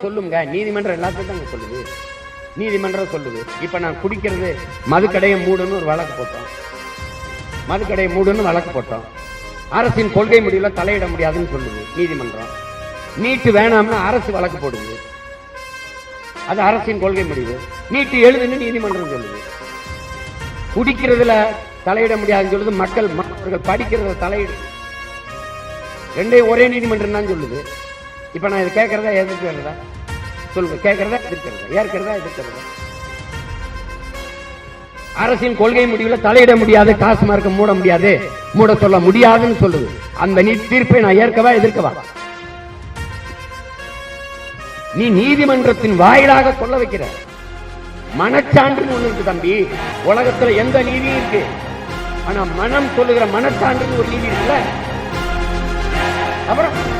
சொல்லுங்க. நீதிமன்றம் எல்லாத்தையும் தாங்க சொல்லுது. நீதிமன்றம் சொல்லுது. இப்ப நான் குடிக்கிறது மதுக்கடையை மூடுன்னு ஒரு வழக்கு போட்டோம். மதுக்கடையை மூடுன்னு வழக்கு போட்டோம். அரசின் கொள்கை முடிவுல தலையிட முடியாதுன்னு சொல்லுது நீதிமன்றம். நீட்டு வேணாம்னு அரசு வழக்கு போடுது. அது அரசின் கொள்கை முடிவு. நீட்டு எழுதுன்னு நீதிமன்றம் சொல்லுது. குடிக்கிறதுல தலையிட முடியாதுன்னு சொல்லுது. மாணவர்கள் படிக்கிறதுல தலையிடு. ரெண்டையும் ஒரே நீதிமன்றம் தான் சொல்லுது. இப்ப நான் இது கேட்கறதா எதிர்க்கிறதா சொல்லுங்க. கேட்கறதா எதிர்க்கிறதா? ஏற்கிறதா எதிர்க்கிறதா? அரசின் கொள்கை முடிவுல தலையிட முடியாது, டாஸ்மார்க்க மூட முடியாது, மூட சொல்ல முடியாதுன்னு சொல்லுது. அந்த தீர்ப்பை நான் ஏற்கவா எதிர்க்கவா? நீ நீதிமன்றத்தின் வாயிலாக சொல்ல வைக்கிற மனச்சான்றுன்னு ஒண்ணு இருக்கு தம்பி. உலகத்துல எந்த நீதியும் இருக்கு. ஆனா மனம் சொல்லுகிற மனச்சான்றுன்னு ஒரு நீதி இருக்குல்ல. அப்புறம்